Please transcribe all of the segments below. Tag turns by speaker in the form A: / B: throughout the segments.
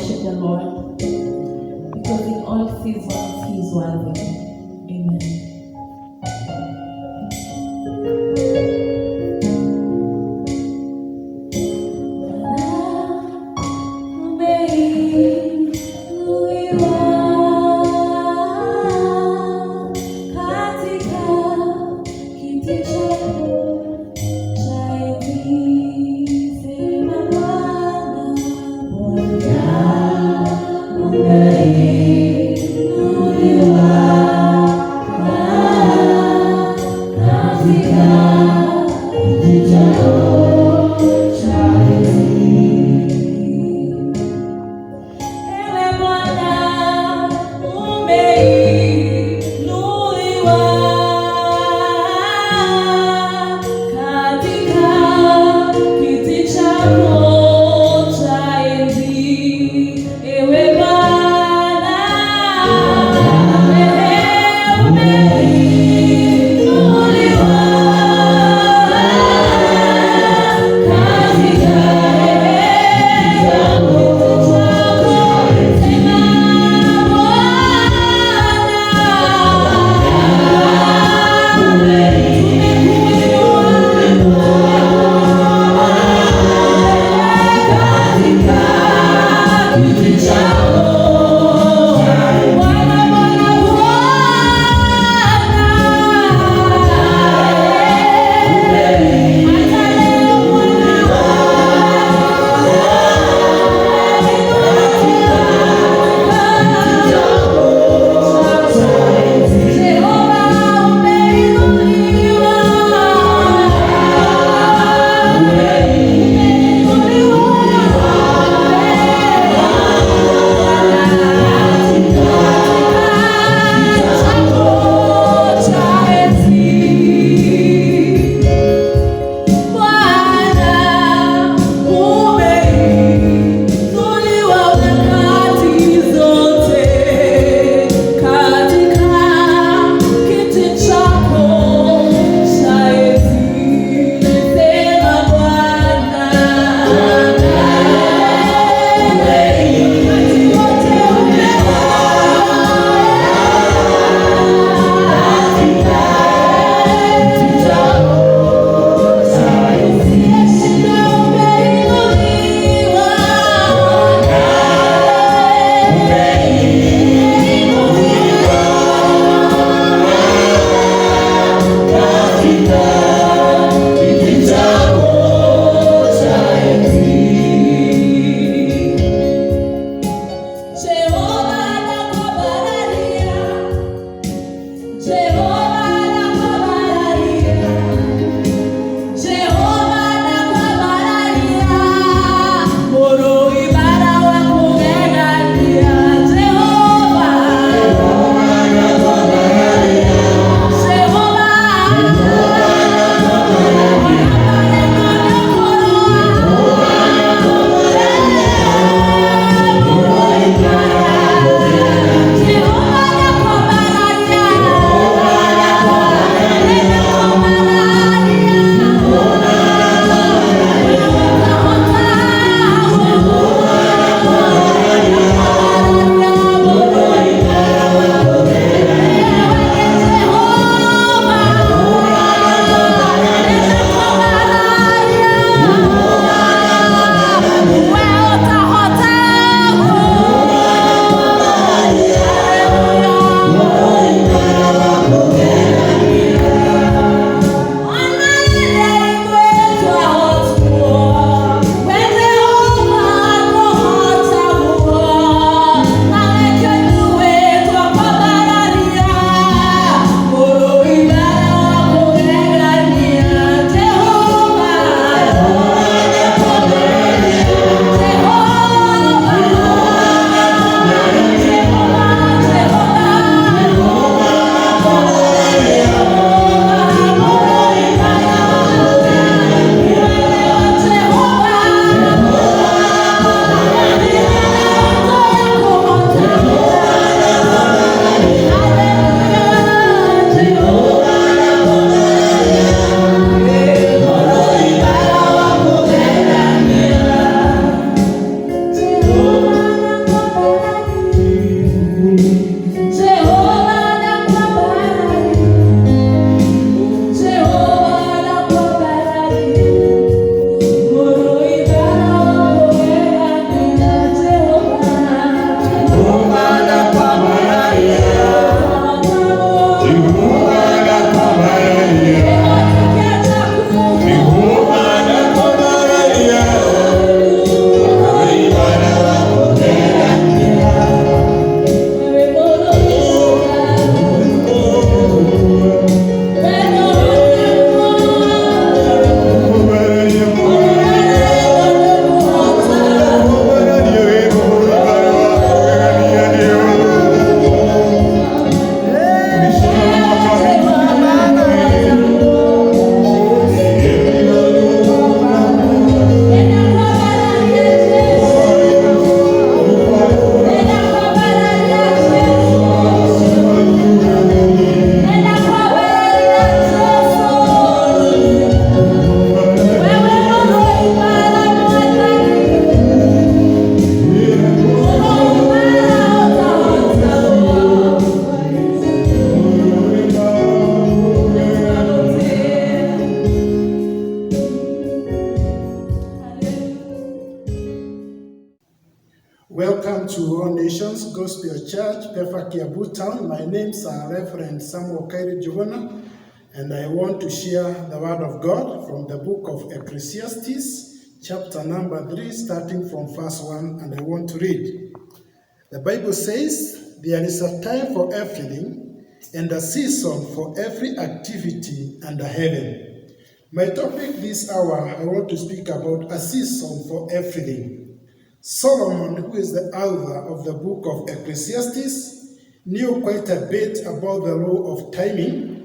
A: worship the Lord because in all seasons He is worthy. Amen.
B: Welcome to All Nations Gospel Church, Pefa Kiabu Town. My name's Reverend Samuel Kairi Jugona, and I want to share the Word of God from the book of Ecclesiastes, chapter number 3, starting from verse 1, and I want to read. The Bible says, "There is a time for everything, and a season for every activity under heaven." My topic this hour, I want to speak about a season for everything. Solomon, who is the author of the book of Ecclesiastes, knew quite a bit about the law of timing.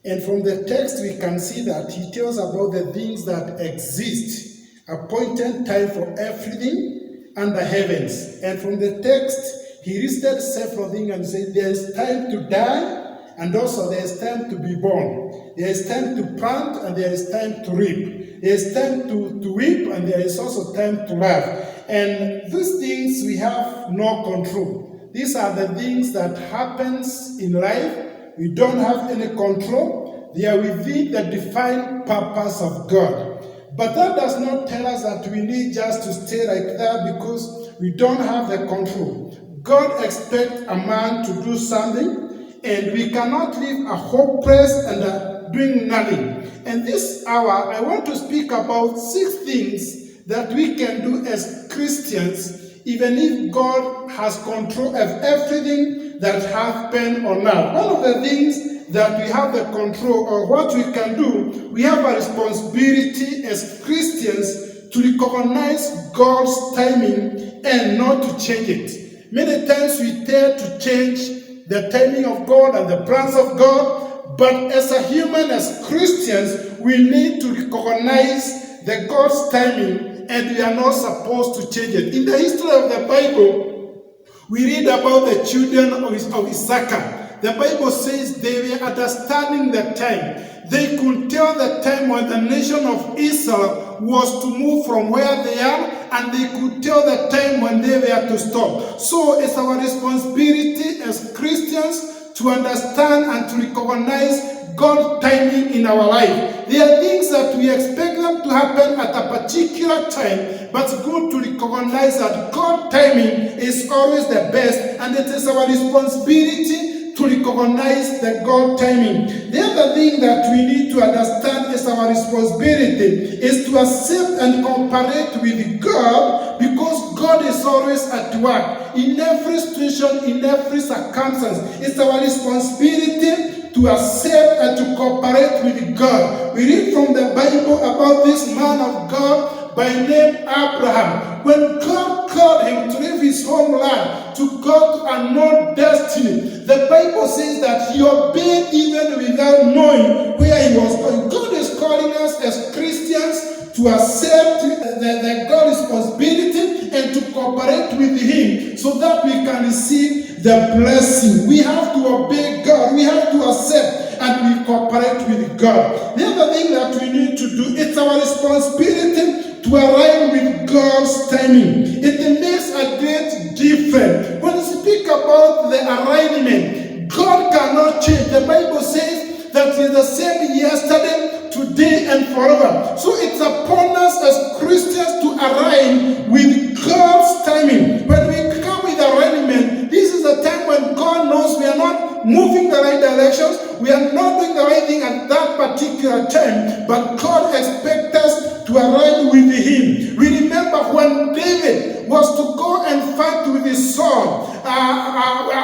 B: And from the text, we can see that he tells about the things that exist, appointed time for everything under heavens. And from the text, he listed several things and said there is time to die, and also there is time to be born. There is time to plant, and there is time to reap. There is time to weep, and there is also time to laugh. And these things we have no control. These are the things that happens in life. We don't have any control. They are within the defined purpose of God. But that does not tell us that we need just to stay like that because we don't have the control. God expects a man to do something, and we cannot live a hopeless and doing nothing. And this hour, I want to speak about 6 things that we can do as Christians, even if God has control of everything that happens on earth. One of the things that we have the control of, what we can do, we have a responsibility as Christians to recognize God's timing and not to change it. Many times we tend to change the timing of God and the plans of God, but as a human, as Christians, we need to recognize the God's timing, and we are not supposed to change it. In the history of the Bible, we read about the children of Issachar. The Bible says they were understanding the time. They could tell the time when the nation of Israel was to move from where they are, and they could tell the time when they were to stop. So it's our responsibility as Christians to understand and to recognize God's timing in our life. There are things that we expect them to happen at a particular time, but it's good to recognize that God's timing is always the best, and it is our responsibility to recognize the God timing. The other thing that we need to understand is our responsibility is to accept and cooperate with God, because God is always at work. In every situation, in every circumstance, it's our responsibility to accept and to cooperate with God. We read from the Bible about this man of God by name Abraham. When God called him to leave his homeland to go to a known destiny, the Bible says that he obeyed even without knowing where he was going. God is calling us as Christians to accept the God responsibility and to cooperate with him so that we can receive the blessing. We have to obey God. We have to accept and we cooperate with God. The other thing that we need to do, it's our responsibility to align with God's timing. It makes a great difference. When we speak about the alignment, God cannot change. The Bible says that He is the same yesterday, today, and forever. So it's upon us as Christians to align with God's timing. When we come with alignment, this is a time when God knows we are not moving the right directions, we are not doing the right thing at that particular time, but God expects us to align with Him. We remember when David was to go and fight with his sword,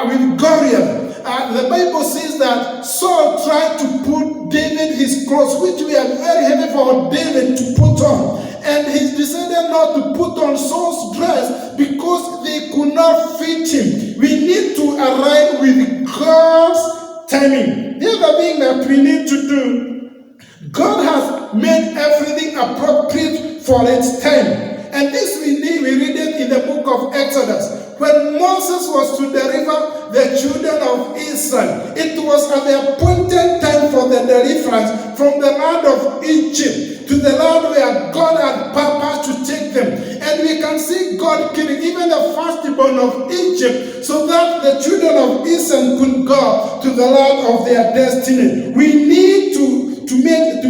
B: with Goliath. The Bible says that Saul tried to put David his clothes, which were very heavy for David to put on. And he decided not to put on Saul's dress because they could not fit him. We need to align with God's timing. The other thing that we need to do, God has made everything appropriate for its time. And this we read it in the book of Exodus. When Moses was to deliver the children of Israel, it was at the appointed time for the deliverance from the land of Egypt to the land where God had purposed to take them. And we can see God killing even the firstborn of Egypt so that the children of Israel could go to the land of their destiny. We need to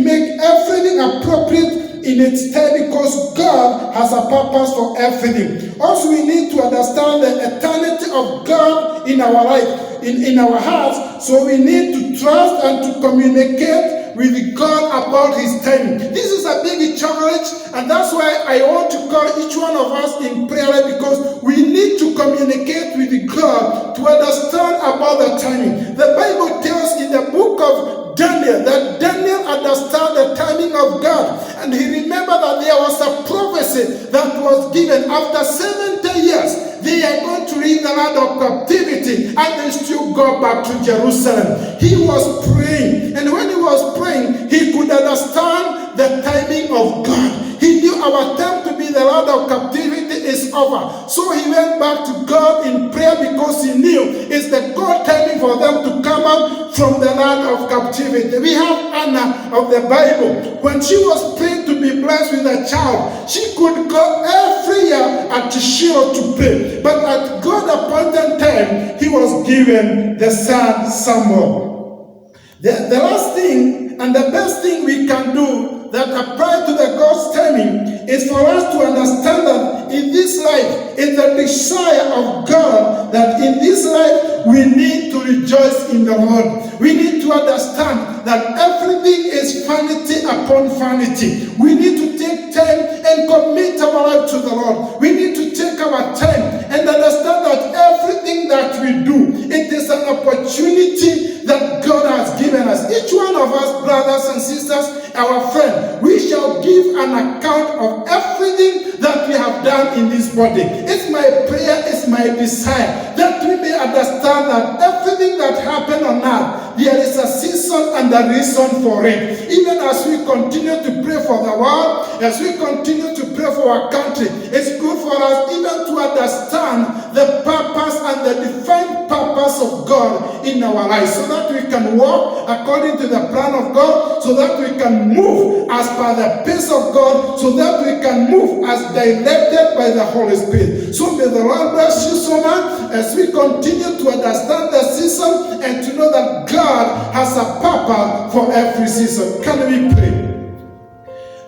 B: make everything appropriate in its time because God has a purpose for everything. Also, we need to understand the eternity of God in our life, in our hearts. So we need to trust and to communicate with God about His timing. This is a big challenge, and that's why I want to call each one of us in prayer, because we need to communicate with God to understand about the timing. The Bible tells in the book of Daniel that Daniel understood the timing of God, and he remembered that there was a prophecy that was given after 70 years. They are going to leave the land of captivity and they still go back to Jerusalem. He was praying, and when he was praying, he could understand the timing of God. He knew our time to be the land of captivity is over. So he went back to God in prayer because he knew it's the God timing for them to come out from the land of captivity. We have Anna of the Bible. When she was praying to be blessed with a child, she could go every year at Shiloh to pray. But at God's appointed time, he was given the son Samuel. The last thing and the best thing we can do that apply to the God's timing is for us to understand that in this life, it's the desire of God that in this life we need to rejoice in the Lord. We need to understand that everything is vanity upon vanity. We need to take time and commit our life to the Lord. We need to take our time and understand that everything that we do, it is an opportunity that God has given us. Each one of us, brothers and sisters, our friend, we shall give an account of everything that we have done in this body. It's my prayer, it's my desire that we may understand that everything that happened on earth, there is a season and a reason for it. Even as we continue to pray for the world, as we continue to pray for our country, it's good for us even to understand the purpose and the defined purpose of God in our lives, so that we can walk according to the plan of God, so that we can move as per the pace of God, so that we can move as directed by the Holy Spirit. So may the Lord bless you so much as we continue to understand the season and to know that God has a purpose for every season. Can we pray?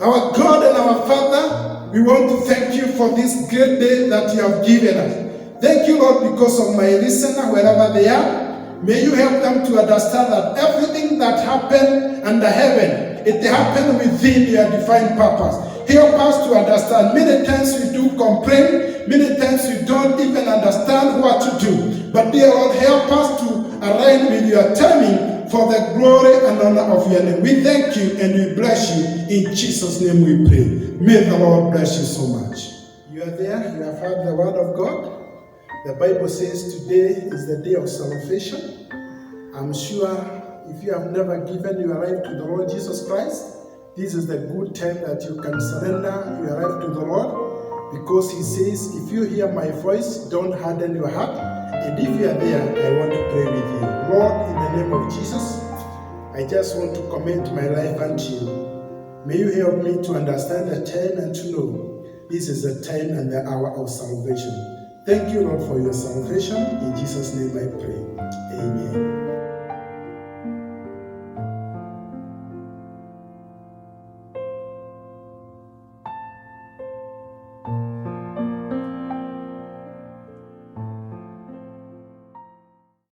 B: Our God and our Father, we want to thank you for this great day that you have given us. Thank you, Lord, because of my listener, wherever they are. May you help them to understand that everything that happened under heaven, it happened within your divine purpose. Help us to understand. Many times we do complain. Many times we don't even understand what to do. But dear Lord, help us to align with your timing for the glory and honor of your name. We thank you and we bless you. In Jesus' name we pray. May the Lord bless you so much. You are there. You have heard the word of God. The Bible says today is the day of salvation. I'm sure if you have never given your life to the Lord Jesus Christ, this is the good time that you can surrender your life to the Lord, because He says, if you hear my voice, don't harden your heart. And if you are there, I want to pray with you. Lord, in the name of Jesus, I just want to commit my life unto you. May you help me to understand the time and to know this is the time and the hour of salvation. Thank you, Lord, for your salvation. In Jesus' name I pray. Amen.